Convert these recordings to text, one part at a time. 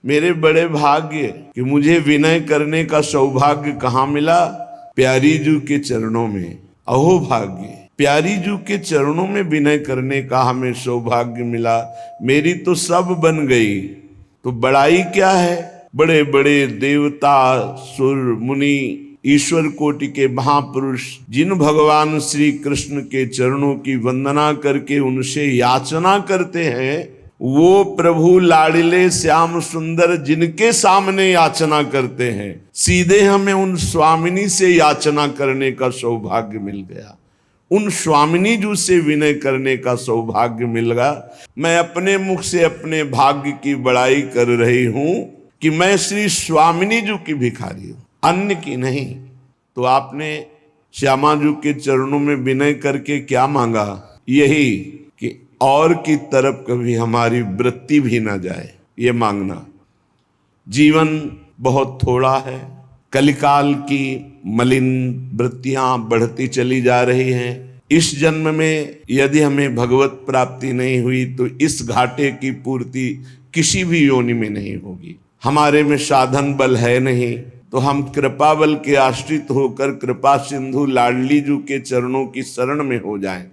मेरे बड़े भाग्य कि मुझे विनय करने का सौभाग्य कहाँ मिला? प्यारी जू के चरणों में। अहो भाग्य, प्यारी जू के चरणों में विनय करने का हमें सौभाग्य मिला। मेरी तो सब बन गई, तो बड़ाई क्या है? बड़े बड़े देवता, सुर, मुनि, ईश्वर कोटि के महापुरुष जिन भगवान श्री कृष्ण के चरणों की वंदना करके उनसे याचना करते हैं, वो प्रभु लाडिले श्याम सुंदर जिनके सामने याचना करते हैं, सीधे हमें उन स्वामिनी से याचना करने का सौभाग्य मिल गया। उन स्वामिनी जू से विनय करने का सौभाग्य मिल गया। मैं अपने मुख से अपने भाग्य की बड़ाई कर रही हूं कि मैं श्री स्वामिनी जू की भिखारी हूं, अन्य की नहीं। तो आपने श्यामा जू के चरणों में विनय करके क्या मांगा? यही कि और की तरफ कभी हमारी वृत्ति भी ना जाए, ये मांगना। जीवन बहुत थोड़ा है, कलिकाल की मलिन वृत्तियां बढ़ती चली जा रही हैं। इस जन्म में यदि हमें भगवत प्राप्ति नहीं हुई तो इस घाटे की पूर्ति किसी भी योनि में नहीं होगी। हमारे में साधन बल है नहीं, तो हम कृपा बल के आश्रित होकर कृपा सिंधु लाडली जू के चरणों की शरण में हो जाएं।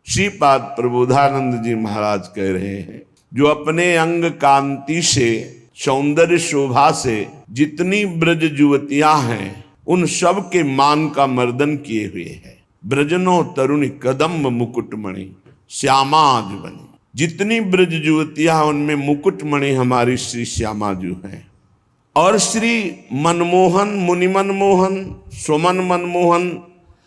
श्रीपाद प्रबोधानंद जी महाराज कह रहे हैं, जो अपने अंग कांति से, सौंदर्य शोभा से जितनी ब्रज युवतियां हैं उन सब के मान का मर्दन किए हुए है। ब्रजनो तरुणी कदम्ब मुकुटमणि श्यामाज बनी। जितनी ब्रज युवतियां उनमें मुकुटमणि हमारी श्री श्यामा जू हैं। और श्री मनमोहन, मुनि मनमोहन, सुमन मनमोहन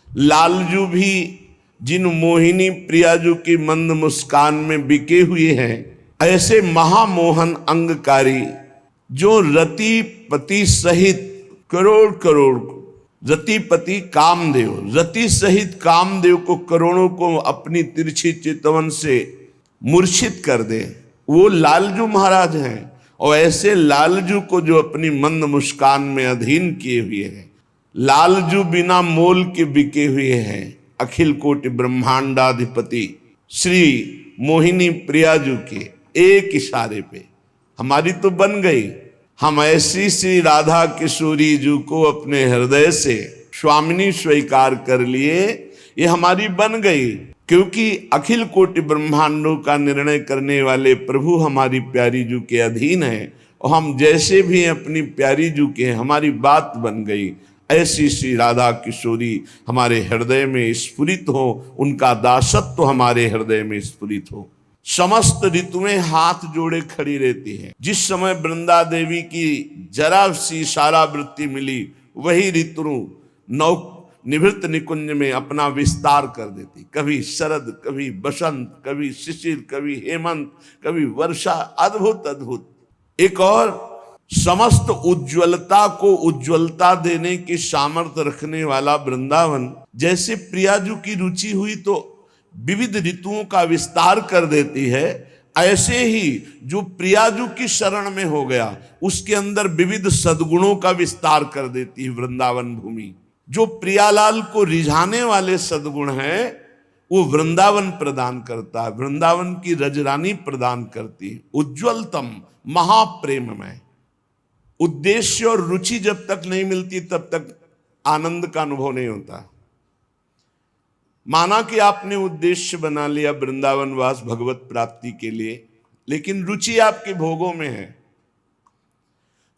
लालजू भी जिन मोहिनी प्रियाजू की मंद मुस्कान में बिके हुए हैं, ऐसे महामोहन अंगकारी जो रतिपति सहित करोड़ करोड़, रतिपति कामदेव, रति सहित कामदेव को करोड़ों को अपनी तिरछी चितवन से मूर्छित कर दे, वो लालजू महाराज हैं। और ऐसे लालजू को जो अपनी मंद मुस्कान में अधीन किए हुए हैं, लालजू बिना मोल के बिके हुए हैं, अखिल कोटि ब्रह्मांडाधिपति श्री मोहिनी प्रियाजू के एक इशारे पे हमारी तो बन गई। हम ऐसी श्री राधा किशोरी जू को अपने हृदय से स्वामिनी स्वीकार कर लिए, ये हमारी बन गई। क्योंकि अखिल कोटि ब्रह्मांडों का निर्णय करने वाले प्रभु हमारी प्यारी जू के अधीन है, और हम जैसे भी अपनी प्यारी जू के, हमारी बात बन गई। ऐसी श्री राधा किशोरी हमारे हृदय में स्फुरित हो, उनका दासत्व हमारे हृदय में स्फुरित हो। समस्त ऋतुएं हाथ जोड़े खड़ी रहती हैं। जिस समय वृंदा देवी की जरा सी इशारा वृत्ति मिली, वही ऋतु नौ निवृत्त निकुंज में अपना विस्तार कर देती। कभी शरद, कभी बसंत, कभी शिशिर, कभी हेमंत, कभी वर्षा। अद्भुत अद्भुत। एक और समस्त उज्ज्वलता को उज्ज्वलता देने की सामर्थ्य रखने वाला वृंदावन, जैसे प्रियाजू की रुचि हुई तो विविध ऋतुओं का विस्तार कर देती है, ऐसे ही जो प्रियाजू की शरण में हो गया उसके अंदर विविध सद्गुणों का विस्तार कर देती है वृंदावन भूमि। जो प्रियालाल को रिझाने वाले सद्गुण हैं वो वृंदावन प्रदान करता है, वृंदावन की रजरानी प्रदान करती है। उज्ज्वलतम महाप्रेममय। उद्देश्य और रुचि जब तक नहीं मिलती तब तक आनंद का अनुभव नहीं होता। माना कि आपने उद्देश्य बना लिया वृंदावन वास भगवत प्राप्ति के लिए, लेकिन रुचि आपके भोगों में है।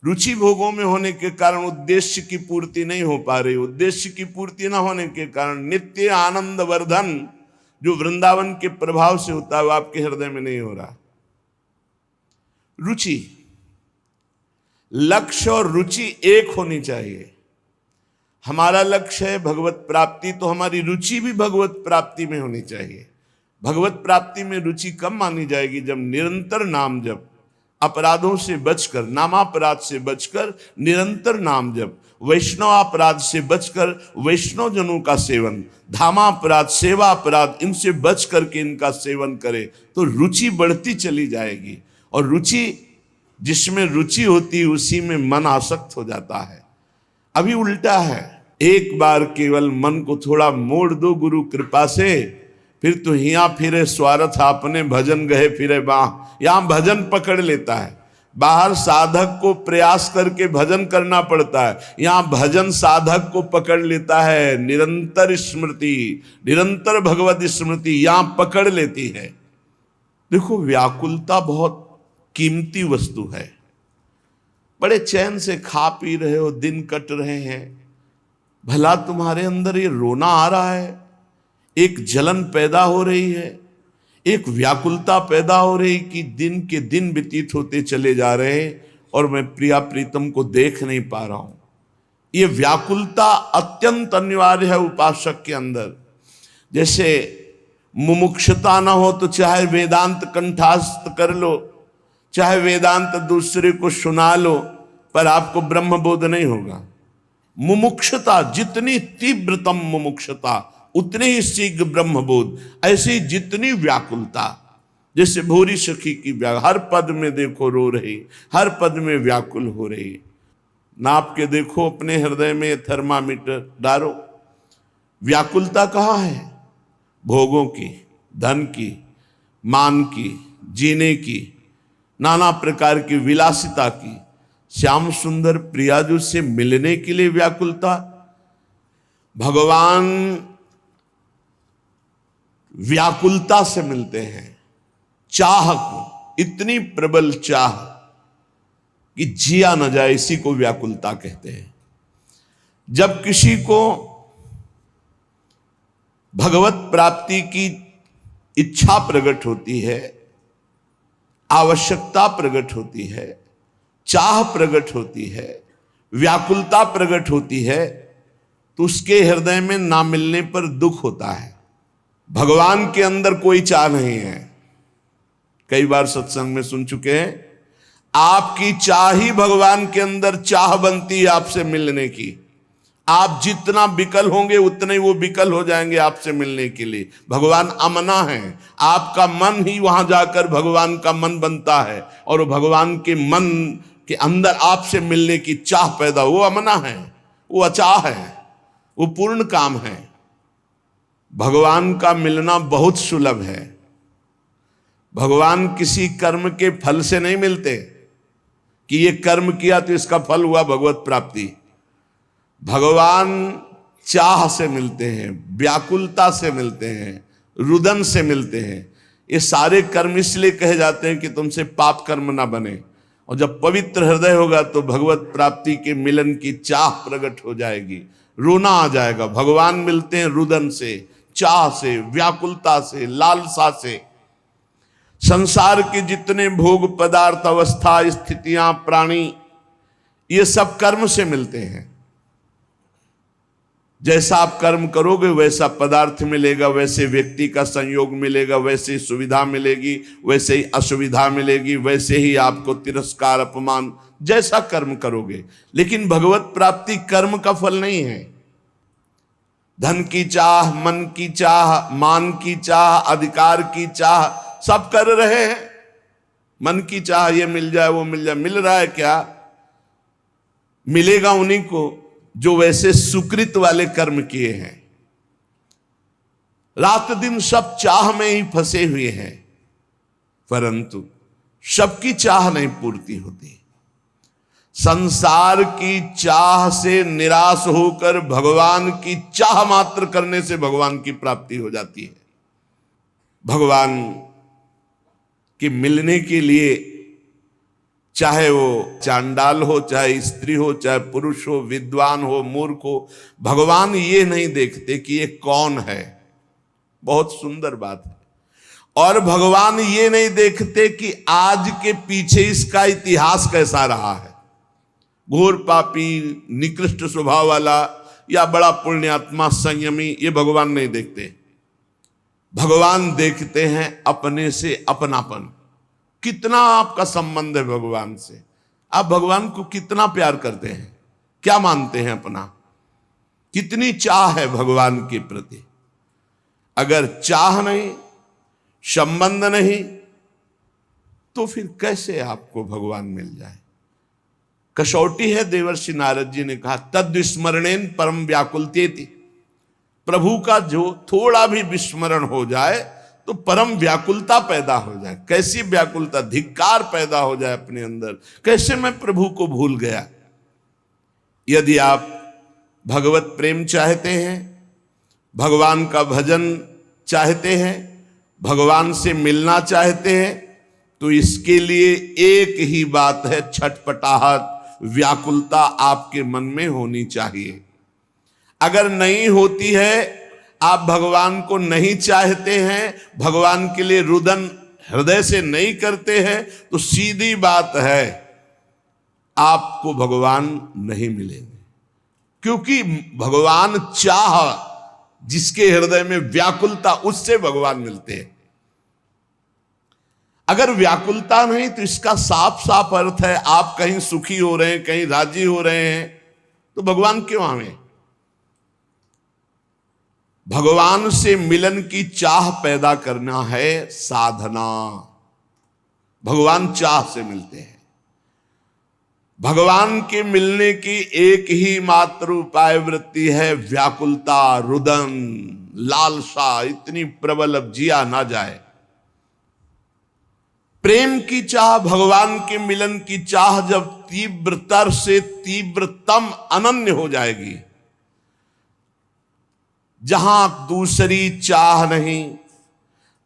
रुचि भोगों में होने के कारण उद्देश्य की पूर्ति नहीं हो पा रही। उद्देश्य की पूर्ति ना होने के कारण नित्य आनंद वर्धन जो वृंदावन के प्रभाव से होता है वो आपके हृदय में नहीं हो रहा। रुचि, लक्ष्य और रुचि एक होनी चाहिए। हमारा लक्ष्य है भगवत प्राप्ति, तो हमारी रुचि भी भगवत प्राप्ति में होनी चाहिए। भगवत प्राप्ति में रुचि कब मानी जाएगी? जब निरंतर नाम जप, अपराधों से बचकर, नामापराध से बचकर निरंतर नाम जप, वैष्णव अपराध से बचकर वैष्णव जनों का सेवन, धामापराध, सेवा अपराध, इनसे बच करके इनका सेवन करे तो रुचि बढ़ती चली जाएगी। और रुचि, जिसमें रुचि होती है उसी में मन आसक्त हो जाता है। अभी उल्टा है, एक बार केवल मन को थोड़ा मोड़ दो गुरु कृपा से, फिर तो हिया फिरे स्वार्थ आपने भजन गए फिरे बाह। यहां भजन पकड़ लेता है। बाहर साधक को प्रयास करके भजन करना पड़ता है, यहां भजन साधक को पकड़ लेता है। निरंतर स्मृति, निरंतर भगवत स्मृति यहां पकड़ लेती है। देखो, व्याकुलता बहुत कीमती वस्तु है। बड़े चैन से खा पी रहे हो, दिन कट रहे हैं, भला तुम्हारे अंदर ये रोना आ रहा है, एक जलन पैदा हो रही है, एक व्याकुलता पैदा हो रही कि दिन के दिन व्यतीत होते चले जा रहे हैं और मैं प्रिया प्रीतम को देख नहीं पा रहा हूं। ये व्याकुलता अत्यंत अनिवार्य है उपासक के अंदर। जैसे मुमुक्षुता ना हो तो चाहे वेदांत कंठस्थ कर लो, चाहे वेदांत दूसरे को सुना लो, पर आपको ब्रह्मबोध नहीं होगा। मुमुक्षुता, जितनी तीव्रतम मुमुक्षुता उतने ही शीघ्र ब्रह्मबोध। ऐसी जितनी व्याकुलता, जैसे भूरी सखी की हर पद में देखो रो रही, हर पद में व्याकुल हो रही। नाप के देखो अपने हृदय में, थर्मामीटर डालो, व्याकुलता कहाँ है? भोगों की, धन की, मान की, जीने की, नाना प्रकार की विलासिता की, श्याम सुंदर प्रियाजू से मिलने के लिए व्याकुलता। भगवान व्याकुलता से मिलते हैं, चाह को, इतनी प्रबल चाह कि जिया न जाए, इसी को व्याकुलता कहते हैं। जब किसी को भगवत प्राप्ति की इच्छा प्रकट होती है, आवश्यकता प्रकट होती है, चाह प्रकट होती है, व्याकुलता प्रकट होती है, तो उसके हृदय में ना मिलने पर दुख होता है। भगवान के अंदर कोई चाह नहीं है। कई बार सत्संग में सुन चुके हैं, आपकी चाह ही भगवान के अंदर चाह बनती है आपसे मिलने की। आप जितना विकल होंगे उतने ही वो विकल हो जाएंगे आपसे मिलने के लिए। भगवान अमना है, आपका मन ही वहां जाकर भगवान का मन बनता है और भगवान के मन के अंदर आपसे मिलने की चाह पैदा, वो अमना है, वो अचाह है, वो पूर्ण काम है। भगवान का मिलना बहुत सुलभ है। भगवान किसी कर्म के फल से नहीं मिलते कि ये कर्म किया तो इसका फल हुआ भगवत प्राप्ति। भगवान चाह से मिलते हैं, व्याकुलता से मिलते हैं, रुदन से मिलते हैं। ये सारे कर्म इसलिए कहे जाते हैं कि तुमसे पाप कर्म ना बने, और जब पवित्र हृदय होगा तो भगवत प्राप्ति के मिलन की चाह प्रकट हो जाएगी, रोना आ जाएगा। भगवान मिलते हैं रुदन से, चाह से, व्याकुलता से, लालसा से। संसार के जितने भोग पदार्थ, अवस्था, स्थितियां, प्राणी, ये सब कर्म से मिलते हैं। जैसा आप कर्म करोगे वैसा पदार्थ मिलेगा, वैसे व्यक्ति का संयोग मिलेगा, वैसे ही सुविधा मिलेगी, वैसे ही असुविधा मिलेगी, वैसे ही आपको तिरस्कार, अपमान, जैसा कर्म करोगे। लेकिन भगवत प्राप्ति कर्म का फल नहीं है। धन की चाह, मन की चाह, मान की चाह, अधिकार की चाह, सब कर रहे हैं। मन की चाह ये मिल जाए, वो मिल जाए, मिल रहा है क्या? मिलेगा उन्हीं को जो वैसे सुकृत वाले कर्म किए हैं। रात दिन सब चाह में ही फंसे हुए हैं, परंतु सबकी चाह नहीं पूर्ति होती। संसार की चाह से निराश होकर भगवान की चाह मात्र करने से भगवान की प्राप्ति हो जाती है। भगवान के मिलने के लिए, चाहे वो चांडाल हो, चाहे स्त्री हो, चाहे पुरुष हो, विद्वान हो, मूर्ख हो, भगवान ये नहीं देखते कि ये कौन है। बहुत सुंदर बात है। और भगवान ये नहीं देखते कि आज के पीछे इसका इतिहास कैसा रहा है, घोर पापी, निकृष्ट स्वभाव वाला या बड़ा पुण्यात्मा, संयमी, ये भगवान नहीं देखते। भगवान देखते हैं अपने से अपनापन। कितना आपका संबंध है भगवान से, आप भगवान को कितना प्यार करते हैं, क्या मानते हैं अपना, कितनी चाह है भगवान के प्रति। अगर चाह नहीं, संबंध नहीं, तो फिर कैसे आपको भगवान मिल जाए। कसौटी है, देवर्षि नारद जी ने कहा, तद विस्मरणेन परम व्याकुलतेति। प्रभु का जो थोड़ा भी विस्मरण हो जाए तो परम व्याकुलता पैदा हो जाए। कैसी व्याकुलता, धिक्कार पैदा हो जाए अपने अंदर, कैसे मैं प्रभु को भूल गया। यदि आप भगवत प्रेम चाहते हैं, भगवान का भजन चाहते हैं, भगवान से मिलना चाहते हैं, तो इसके लिए एक ही बात है, छटपटाहट, व्याकुलता आपके मन में होनी चाहिए। अगर नहीं होती है, आप भगवान को नहीं चाहते हैं, भगवान के लिए रुदन हृदय से नहीं करते हैं, तो सीधी बात है आपको भगवान नहीं मिलेंगे। क्योंकि भगवान चाह, जिसके हृदय में व्याकुलता, उससे भगवान मिलते हैं। अगर व्याकुलता नहीं तो इसका साफ साफ अर्थ है आप कहीं सुखी हो रहे हैं, कहीं राजी हो रहे हैं, तो भगवान क्यों आवे। भगवान से मिलन की चाह पैदा करना है साधना। भगवान चाह से मिलते हैं। भगवान के मिलने की एक ही मात्र उपाय वृत्ति है व्याकुलता, रुदन, लालसा इतनी प्रबल अब जिया ना जाए। प्रेम की चाह, भगवान के मिलन की चाह जब तीव्रतर से तीव्रतम अनन्य हो जाएगी, जहां दूसरी चाह नहीं,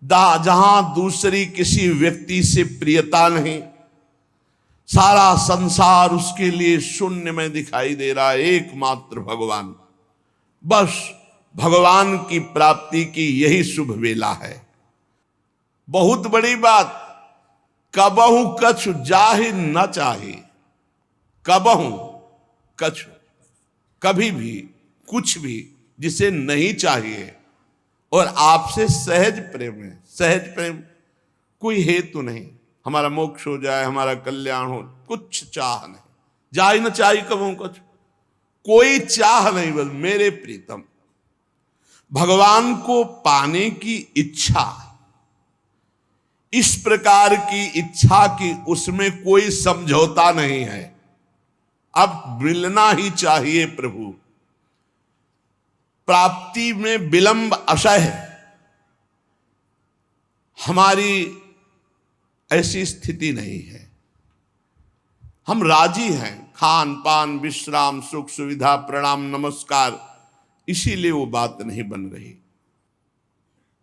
जहां दूसरी किसी व्यक्ति से प्रियता नहीं, सारा संसार उसके लिए शून्य में दिखाई दे रहा है, एकमात्र भगवान। बस भगवान की प्राप्ति की यही शुभ वेला है। बहुत बड़ी बात, कबहु कछु जाहि न चाहे, कबहु कछु, कभी भी कुछ भी जिसे नहीं चाहिए और आपसे सहज प्रेम है। सहज प्रेम, कोई हेतु नहीं, हमारा मोक्ष हो जाए, हमारा कल्याण हो, कुछ चाह नहीं, जाहि न चाहिए कबहु कछु, कोई चाह नहीं, बस मेरे प्रीतम। भगवान को पाने की इच्छा, इस प्रकार की इच्छा की उसमें कोई समझौता नहीं है। अब मिलना ही चाहिए प्रभु। प्राप्ति में विलंब असह्य, हमारी ऐसी स्थिति नहीं है। हम राजी हैं, खान पान विश्राम सुख सुविधा प्रणाम नमस्कार, इसीलिए वो बात नहीं बन रही।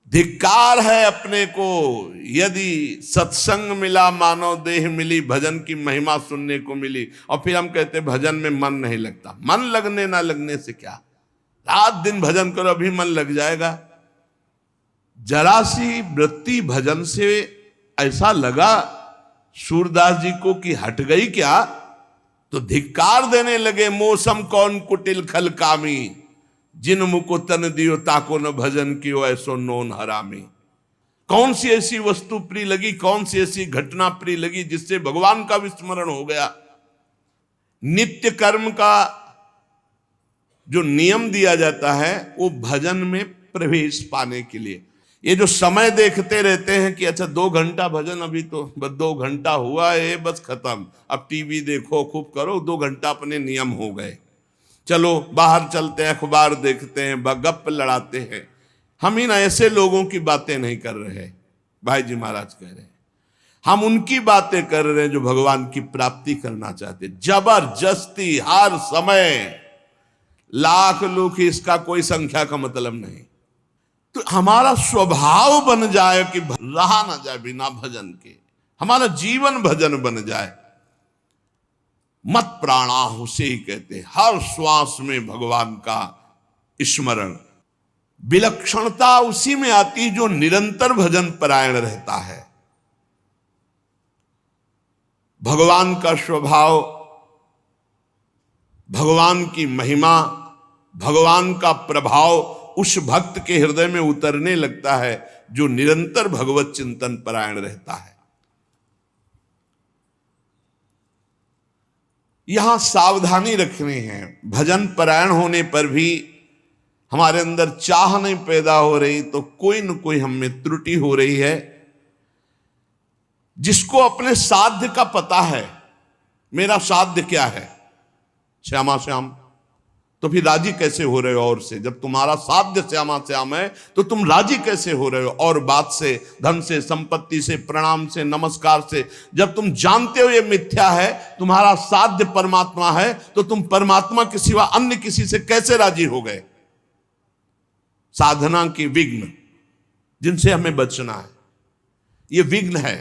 धिक्कार है अपने को, यदि सत्संग मिला मानव देह मिली, भजन की महिमा सुनने को मिली, और फिर हम कहते भजन में मन नहीं लगता। मन लगने ना लगने से क्या, रात दिन भजन करो अभी मन लग जाएगा। जरा सी वृत्ति भजन से ऐसा लगा सूरदास जी को कि हट गई क्या, तो धिक्कार देने लगे। मौसम कौन कुटिल खल कामी, जिन मुको तन दियो ताको न भजन कियो ऐसो नोन हरामी। कौन सी ऐसी वस्तु प्रिय लगी, कौन सी ऐसी घटना प्रिय लगी जिससे भगवान का विस्मरण हो गया। नित्य कर्म का जो नियम दिया जाता है वो भजन में प्रवेश पाने के लिए, ये जो समय देखते रहते हैं कि अच्छा 2 घंटा भजन, अभी तो बस 2 घंटा हुआ है, बस खत्म, अब टीवी देखो खूब करो, 2 घंटा अपने नियम हो गए, चलो बाहर चलते हैं, अखबार देखते हैं, गप लड़ाते हैं। हम इन ऐसे लोगों की बातें नहीं कर रहे, भाई जी महाराज कह रहे हैं, हम उनकी बातें कर रहे हैं जो भगवान की प्राप्ति करना चाहते। जबरदस्ती हर समय लाख लोग, इसका कोई संख्या का मतलब नहीं। तो हमारा स्वभाव बन जाए कि रहा ना जाए बिना भजन के, हमारा जीवन भजन बन जाए। मत प्राणाहु से ही कहते हैं, हर श्वास में भगवान का स्मरण। विलक्षणता उसी में आती है जो निरंतर भजन परायण रहता है। भगवान का स्वभाव, भगवान की महिमा, भगवान का प्रभाव उस भक्त के हृदय में उतरने लगता है जो निरंतर भगवत चिंतन परायण रहता है। यहां सावधानी रखनी है, भजन परायण होने पर भी हमारे अंदर चाह नहीं पैदा हो रही तो कोई न कोई हम में त्रुटि हो रही है। जिसको अपने साध्य का पता है, मेरा साध्य क्या है, श्यामा श्याम तो फिर राजी कैसे हो रहे हो और से? जब तुम्हारा साध्य श्यामा श्याम है तो तुम राजी कैसे हो रहे हो और बात से, धन से, संपत्ति से, प्रणाम से, नमस्कार से? जब तुम जानते हो ये मिथ्या है, तुम्हारा साध्य परमात्मा है, तो तुम परमात्मा के सिवा अन्य किसी से कैसे राजी हो गए? साधना की विघ्न जिनसे हमें बचना है, ये विघ्न है।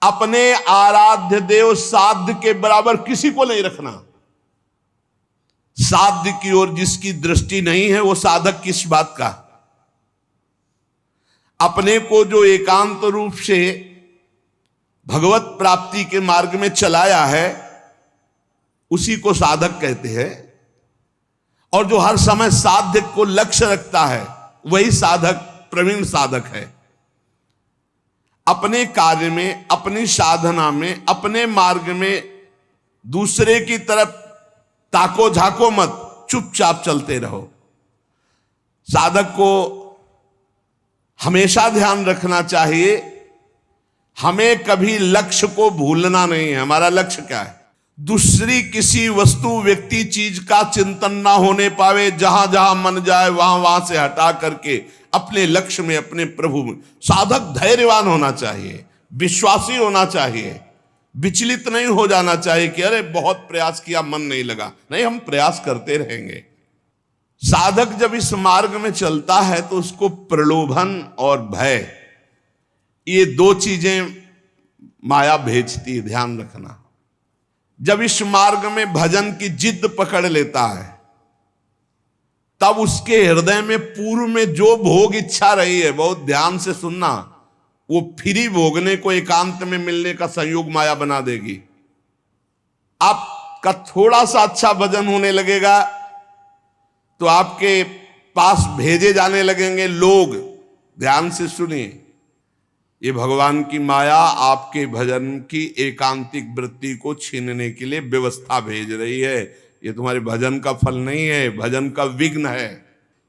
अपने आराध्य देव साध्य के बराबर किसी को नहीं रखना। साध्य की ओर जिसकी दृष्टि नहीं है वो साधक किस बात का? अपने को जो एकांत रूप से भगवत प्राप्ति के मार्ग में चलाया है उसी को साधक कहते हैं, और जो हर समय साध्य को लक्ष्य रखता है वही साधक, प्रवीण साधक है। अपने कार्य में, अपनी साधना में, अपने मार्ग में दूसरे की तरफ ताको झाको मत, चुपचाप चलते रहो। साधक को हमेशा ध्यान रखना चाहिए, हमें कभी लक्ष्य को भूलना नहीं है। हमारा लक्ष्य क्या है? दूसरी किसी वस्तु, व्यक्ति, चीज का चिंतन ना होने पावे। जहां जहां मन जाए वहां वहां से हटा करके अपने लक्ष्य में, अपने प्रभु में। साधक धैर्यवान होना चाहिए, विश्वासी होना चाहिए, विचलित नहीं हो जाना चाहिए कि अरे बहुत प्रयास किया मन नहीं लगा। नहीं, हम प्रयास करते रहेंगे। साधक जब इस मार्ग में चलता है तो उसको प्रलोभन और भय, ये दो चीजें माया भेजती है, ध्यान रखना। जब इस मार्ग में भजन की जिद पकड़ लेता है तब उसके हृदय में पूर्व में जो भोग इच्छा रही है, बहुत ध्यान से सुनना, वो फ्री भोगने को एकांत में मिलने का संयोग माया बना देगी। आपका थोड़ा सा अच्छा भजन होने लगेगा तो आपके पास भेजे जाने लगेंगे लोग। ध्यान से सुनिए, ये भगवान की माया आपके भजन की एकांतिक वृत्ति को छीनने के लिए व्यवस्था भेज रही है। ये तुम्हारे भजन का फल नहीं है, भजन का विघ्न है।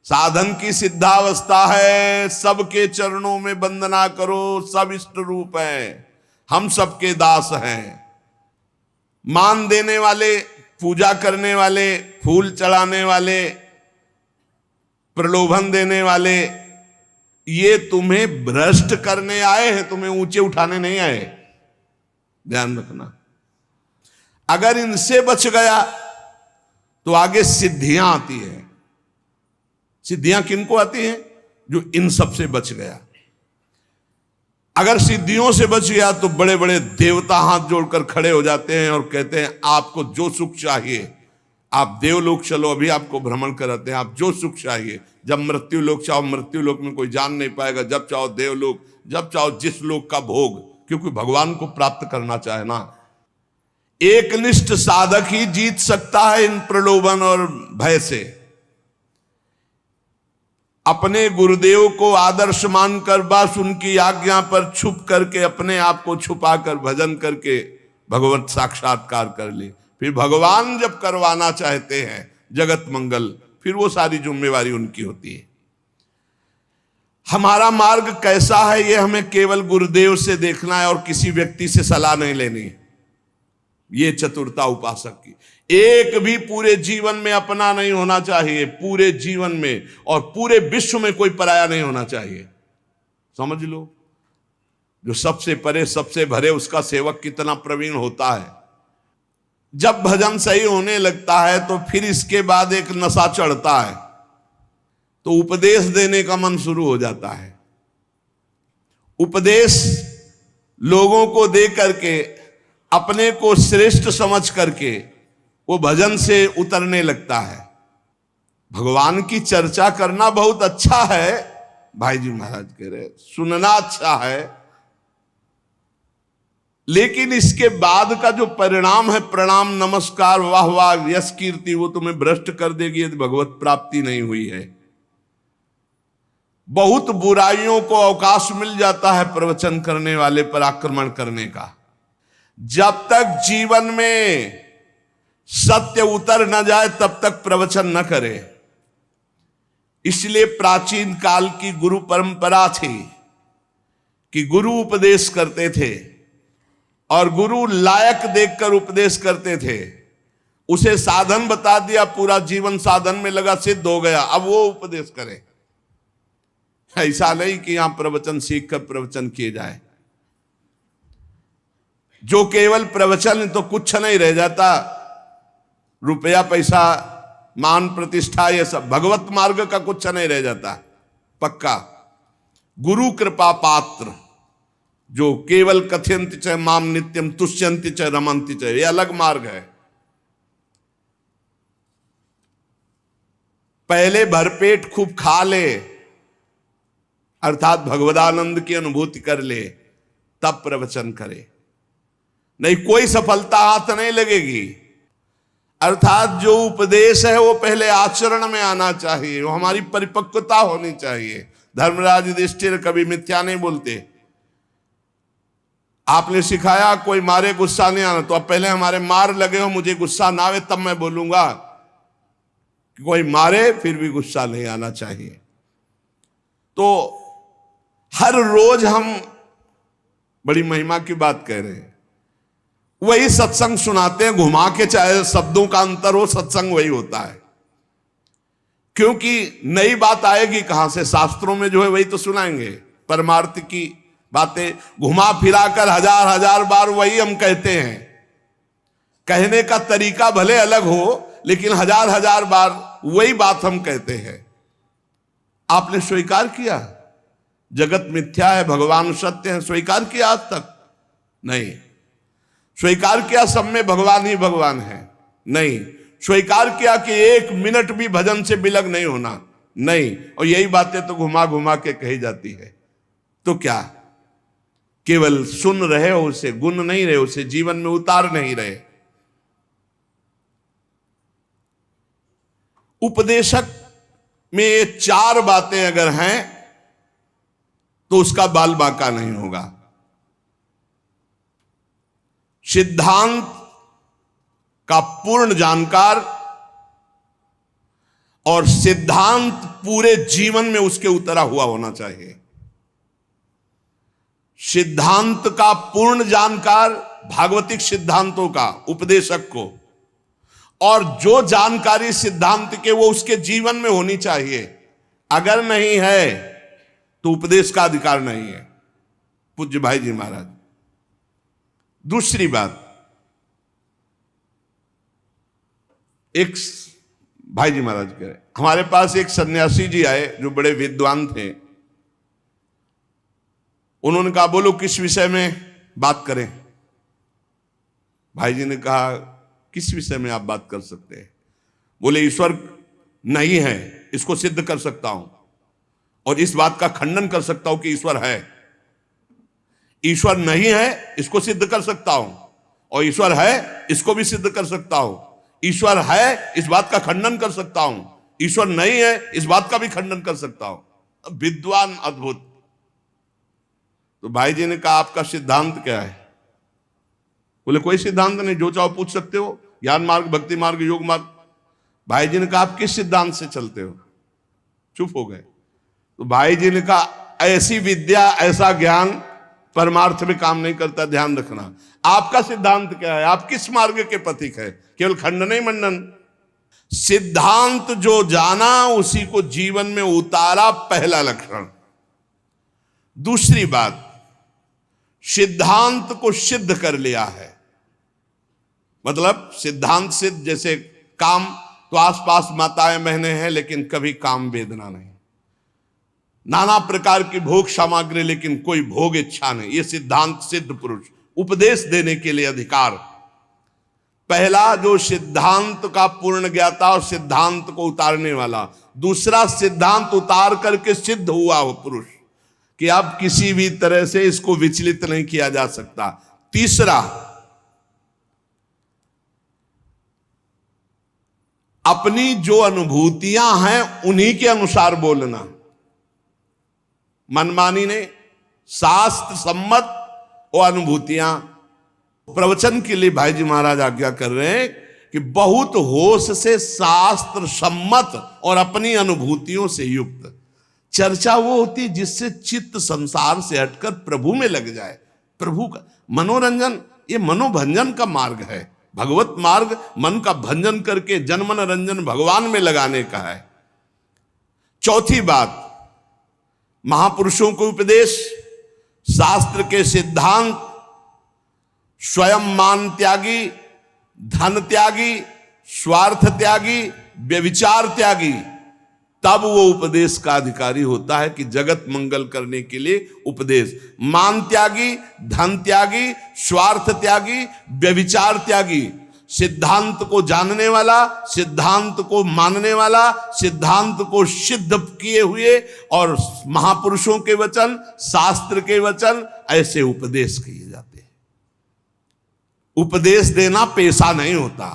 साधन की सिद्धावस्था है, सबके चरणों में वंदना करो, सब इष्ट रूप है, हम सबके दास हैं। मान देने वाले, पूजा करने वाले, फूल चढ़ाने वाले, प्रलोभन देने वाले, ये तुम्हें भ्रष्ट करने आए हैं, तुम्हें ऊंचे उठाने नहीं आए। ध्यान रखना। अगर इनसे बच गया तो आगे सिद्धियां आती है। सिद्धियां किनको आती हैं? जो इन सब से बच गया। अगर सिद्धियों से बच गया तो बड़े बड़े देवता हाथ जोड़कर खड़े हो जाते हैं और कहते हैं आपको जो सुख चाहिए, आप देवलोक चलो, अभी आपको भ्रमण कराते हैं, आप जो सुख चाहिए। जब मृत्यु लोक चाहो, मृत्यु लोक में कोई जान नहीं पाएगा। जब चाहो देवलोक, जब चाहो जिस लोक का भोग, क्योंकि भगवान को प्राप्त करना चाहे ना। एकनिष्ठ साधक ही जीत सकता है इन प्रलोभन और भय से। अपने गुरुदेव को आदर्श मानकर बस उनकी आज्ञा पर छुप करके, अपने आप को छुपाकर भजन करके भगवत साक्षात्कार कर ले। फिर भगवान जब करवाना चाहते हैं जगत मंगल, फिर वो सारी जिम्मेवारी उनकी होती है। हमारा मार्ग कैसा है ये हमें केवल गुरुदेव से देखना है और किसी व्यक्ति से सलाह नहीं लेनी है। ये चतुरता उपासक की। एक भी पूरे जीवन में अपना नहीं होना चाहिए, पूरे जीवन में और पूरे विश्व में कोई पराया नहीं होना चाहिए। समझ लो, जो सबसे परे सबसे भरे उसका सेवक कितना प्रवीण होता है। जब भजन सही होने लगता है तो फिर इसके बाद एक नशा चढ़ता है, तो उपदेश देने का मन शुरू हो जाता है। उपदेश लोगों को दे करके, अपने को श्रेष्ठ समझ करके वो भजन से उतरने लगता है। भगवान की चर्चा करना बहुत अच्छा है, भाई जी महाराज कह रहे, सुनना अच्छा है, लेकिन इसके बाद का जो परिणाम है, प्रणाम, नमस्कार, वाह वाह, यश, कीर्ति, वो तुम्हें भ्रष्ट कर देगी यदि भगवत प्राप्ति नहीं हुई है। बहुत बुराइयों को अवकाश मिल जाता है प्रवचन करने वाले पर आक्रमण करने का। जब तक जीवन में सत्य उतर न जाए तब तक प्रवचन न करे। इसलिए प्राचीन काल की गुरु परंपरा थी कि गुरु उपदेश करते थे और गुरु लायक देखकर उपदेश करते थे। उसे साधन बता दिया, पूरा जीवन साधन में लगा, सिद्ध हो गया, अब वो उपदेश करे। ऐसा नहीं कि यहां प्रवचन सीख कर प्रवचन किए जाए। जो केवल प्रवचन तो कुछ नहीं रह जाता, रुपया पैसा मान प्रतिष्ठा ये सब, भगवत मार्ग का कुछ नहीं रह जाता पक्का। गुरु कृपा पात्र जो केवल कथयंति च माम नित्यम तुष्यंति च रमंति च, ये अलग मार्ग है। पहले भरपेट खूब खा ले, अर्थात भगवदानंद की अनुभूति कर ले, तब प्रवचन करे, नहीं कोई सफलता हाथ नहीं लगेगी। अर्थात जो उपदेश है वो पहले आचरण में आना चाहिए, वो हमारी परिपक्वता होनी चाहिए। धर्मराज युधिष्ठिर कभी मिथ्या नहीं बोलते। आपने सिखाया कोई मारे गुस्सा नहीं आना, तो अब पहले हमारे मार लगे हो, मुझे गुस्सा ना आवे तब मैं बोलूंगा। कोई मारे फिर भी गुस्सा नहीं आना चाहिए। तो हर रोज हम बड़ी महिमा की बात कह रहे हैं, वही सत्संग सुनाते हैं घुमा के, चाहे शब्दों का अंतर हो, सत्संग वही होता है। क्योंकि नई बात आएगी कहां से, शास्त्रों में जो है वही तो सुनाएंगे। परमार्थ की बातें घुमा फिरा कर हजार हजार बार वही हम कहते हैं। कहने का तरीका भले अलग हो, लेकिन हजार हजार बार वही बात हम कहते हैं। आपने स्वीकार किया जगत मिथ्या है, भगवान सत्य है, स्वीकार किया आज तक? नहीं। स्वीकार किया सब में भगवान ही भगवान है? नहीं। स्वीकार किया कि एक मिनट भी भजन से बिलग नहीं होना? नहीं। और यही बातें तो घुमा घुमा के कही जाती है। तो क्या केवल सुन रहे हो, उसे गुण नहीं रहे, उसे जीवन में उतार नहीं रहे? उपदेशक में ये चार बातें अगर हैं तो उसका बाल बांका नहीं होगा। सिद्धांत का पूर्ण जानकार और सिद्धांत पूरे जीवन में उसके उतरा हुआ होना चाहिए। सिद्धांत का पूर्ण जानकार, भागवतिक सिद्धांतों का उपदेशक को, और जो जानकारी सिद्धांत के वो उसके जीवन में होनी चाहिए। अगर नहीं है तो उपदेश का अधिकार नहीं है। पूज्य भाई जी महाराज। दूसरी बात, एक भाई जी महाराज कह रहे, हमारे पास एक सन्यासी जी आए जो बड़े विद्वान थे। उन्होंने कहा बोलो किस विषय में बात करें। भाई जी ने कहा किस विषय में आप बात कर सकते हैं? बोले ईश्वर नहीं है, इसको सिद्ध कर सकता हूं, और इस बात का खंडन कर सकता हूं कि ईश्वर है। ईश्वर नहीं है इसको सिद्ध कर सकता हूं, और ईश्वर है इसको भी सिद्ध कर सकता हूं। ईश्वर है इस बात का खंडन कर सकता हूं, ईश्वर नहीं है इस बात का भी खंडन कर सकता हूं। विद्वान, अद्भुत। तो भाई जी ने कहा आपका सिद्धांत क्या है? बोले कोई सिद्धांत नहीं, जो चाहो पूछ सकते हो, ज्ञान मार्ग, भक्ति मार्ग, योग मार्ग। भाई जी ने कहा आप किस सिद्धांत से चलते हो? चुप हो गए। तो भाई जी ने कहा ऐसी विद्या, ऐसा ज्ञान परमार्थ में काम नहीं करता, ध्यान रखना। आपका सिद्धांत क्या है? आप किस मार्ग के पथिक है? केवल खंडन ही मंडन। सिद्धांत जो जाना उसी को जीवन में उतारा, पहला लक्षण। दूसरी बात, सिद्धांत को सिद्ध कर लिया है। मतलब सिद्धांत सिद्ध, जैसे काम तो आसपास माताएं बहनें हैं लेकिन कभी काम वेदना नहीं, नाना प्रकार की भोग सामग्री लेकिन कोई भोग इच्छा नहीं, ये सिद्धांत सिद्ध पुरुष। उपदेश देने के लिए अधिकार। पहला जो सिद्धांत का पूर्ण ज्ञाता और सिद्धांत को उतारने वाला। दूसरा सिद्धांत उतार करके सिद्ध हुआ वो पुरुष कि अब किसी भी तरह से इसको विचलित नहीं किया जा सकता। तीसरा, अपनी जो अनुभूतियां हैं उन्हीं के अनुसार बोलना, मनमानी नहीं, शास्त्र सम्मत और अनुभूतियां। प्रवचन के लिए भाई जी महाराज आज्ञा कर रहे हैं कि बहुत होश से शास्त्र सम्मत और अपनी अनुभूतियों से युक्त चर्चा वो होती है जिससे चित्त संसार से हटकर प्रभु में लग जाए। प्रभु का मनोरंजन, ये मनोभंजन का मार्ग है। भगवत मार्ग मन का भंजन करके जनमन रंजन भगवान में लगाने का है। चौथी बात, महापुरुषों को उपदेश, शास्त्र के सिद्धांत, स्वयं मान त्यागी, धन त्यागी, स्वार्थ त्यागी, व्यभिचार त्यागी, तब वो उपदेश का अधिकारी होता है कि जगत मंगल करने के लिए उपदेश। मान त्यागी, धन त्यागी, स्वार्थ त्यागी, व्यभिचार त्यागी, सिद्धांत को जानने वाला, सिद्धांत को मानने वाला, सिद्धांत को सिद्ध किए हुए और महापुरुषों के वचन, शास्त्र के वचन, ऐसे उपदेश किए जाते हैं। उपदेश देना पेशा नहीं होता,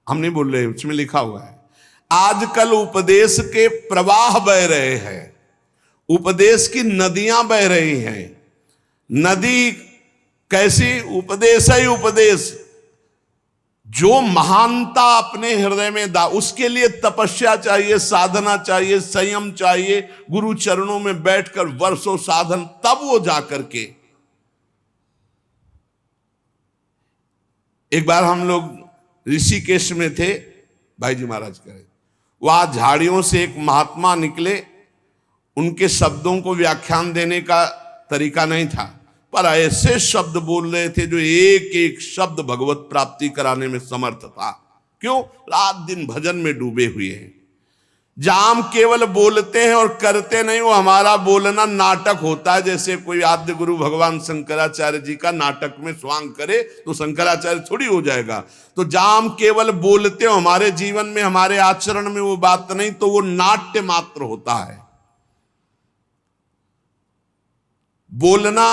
हम नहीं बोल रहे, उसमें लिखा हुआ है। आजकल उपदेश के प्रवाह बह रहे हैं, उपदेश की नदियां बह रही हैं। नदी कैसी? उपदेश ही उपदेश। जो महानता अपने हृदय में उसके लिए तपस्या चाहिए, साधना चाहिए, संयम चाहिए, गुरु चरणों में बैठकर वर्षों साधन, तब वो जाकर के। एक बार हम लोग ऋषिकेश में थे, भाई जी महाराज कहे, वहां झाड़ियों से एक महात्मा निकले। उनके शब्दों को व्याख्यान देने का तरीका नहीं था, पर ऐसे शब्द बोल रहे थे जो एक एक शब्द भगवत प्राप्ति कराने में समर्थ था। क्यों? रात दिन भजन में डूबे हुए हैं। जहां हम केवल बोलते हैं और करते नहीं, वो हमारा बोलना नाटक होता है। जैसे कोई आद्य गुरु भगवान शंकराचार्य जी का नाटक में स्वांग करे तो शंकराचार्य थोड़ी हो जाएगा। तो जहां हम केवल बोलते हो, हमारे जीवन में, हमारे आचरण में वो बात नहीं, तो वो नाट्य मात्र होता है। बोलना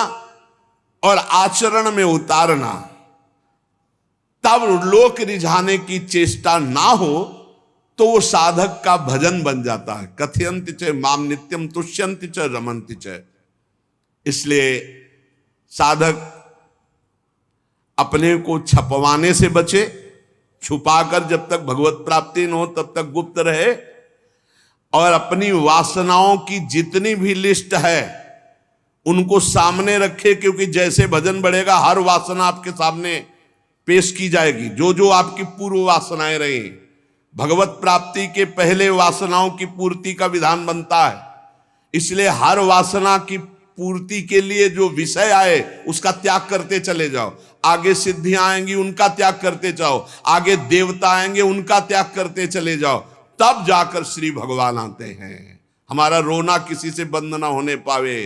और आचरण में उतारना, तब लोक रिझाने की चेष्टा ना हो तो वो साधक का भजन बन जाता है। कथयन्ति च माम नित्यम तुष्यन्ति च रमन्ति च। इसलिए साधक अपने को छपवाने से बचे, छुपाकर जब तक भगवत प्राप्ति न हो तब तक गुप्त रहे, और अपनी वासनाओं की जितनी भी लिस्ट है उनको सामने रखे, क्योंकि जैसे भजन बढ़ेगा हर वासना आपके सामने पेश की जाएगी। जो जो आपकी पूर्व वासनाएं रही, भगवत प्राप्ति के पहले वासनाओं की पूर्ति का विधान बनता है। इसलिए हर वासना की पूर्ति के लिए जो विषय आए उसका त्याग करते चले जाओ। आगे सिद्धियां आएंगी, उनका त्याग करते जाओ। आगे देवता आएंगे, उनका त्याग करते चले जाओ। तब जाकर श्री भगवान आते हैं। हमारा रोना किसी से बंद ना होने पावे,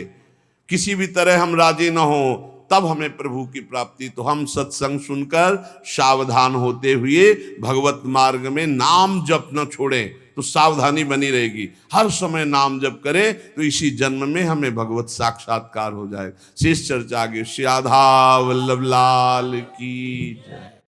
किसी भी तरह हम राजी ना हो, तब हमें प्रभु की प्राप्ति। तो हम सत्संग सुनकर सावधान होते हुए भगवत मार्ग में नाम जप न छोड़ें, तो सावधानी बनी रहेगी। हर समय नाम जप करें तो इसी जन्म में हमें भगवत साक्षात्कार हो जाए। शेष चर्चा आगे। श्री राधा वल्लभ लाल की जय।